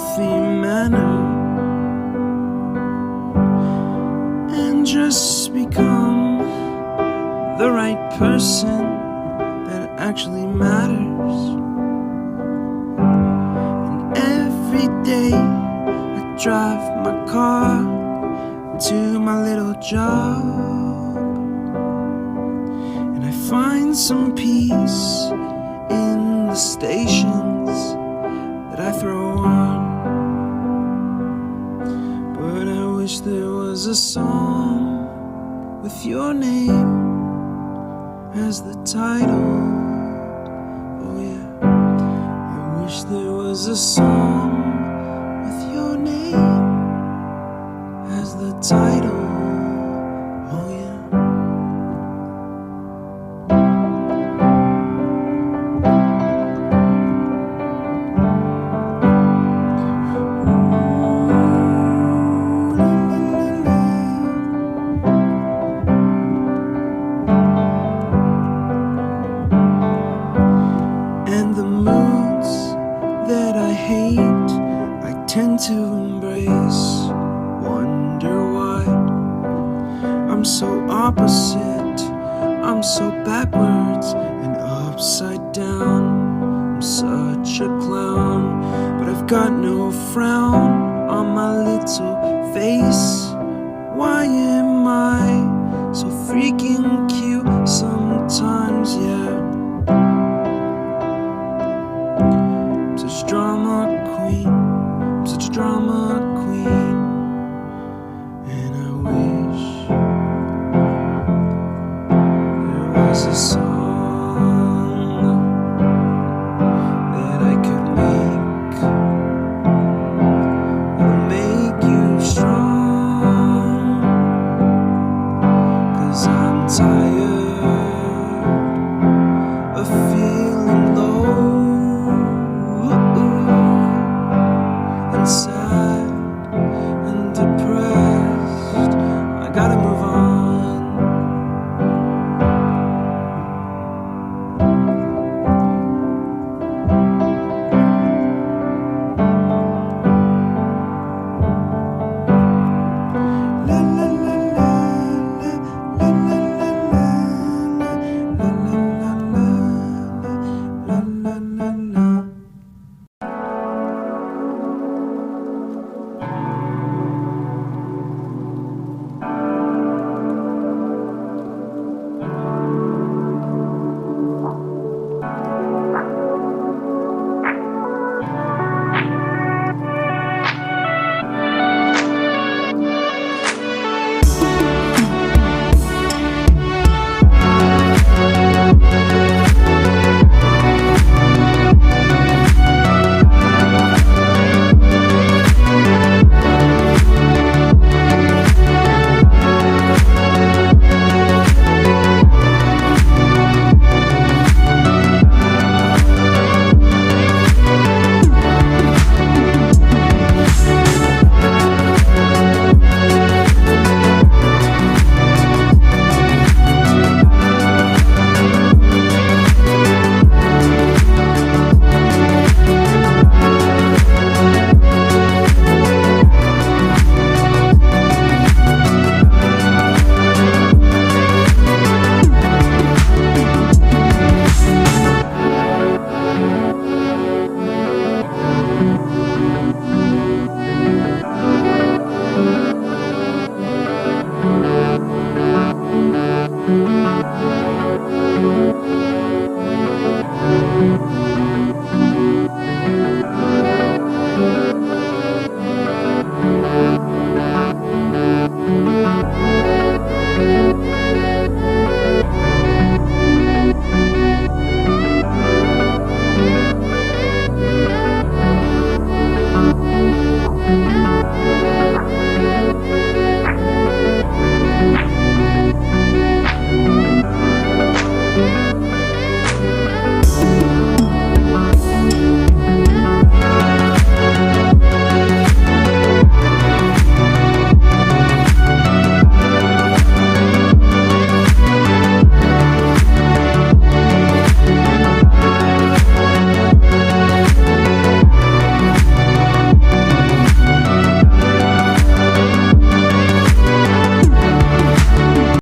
healthy manner and just become the right person that actually matters. And every day I drive my car to my little job, and I find some peace in the stations that I throw on. But I wish there was a song with your name as the title. Oh yeah, I wish there was a song with your name as the title. Oh yeah. And the moods that I hate, I tend to embrace. Wonder why I'm so opposite, I'm so backwards and upside down. I'm such a clown, but I've got no frown on my little face. Why am I so freaking cute sometimes, yeah? Such drama queen, I'm such a drama queen. And I wish there was a song that I could make that'll make you strong. 'Cause I'm tired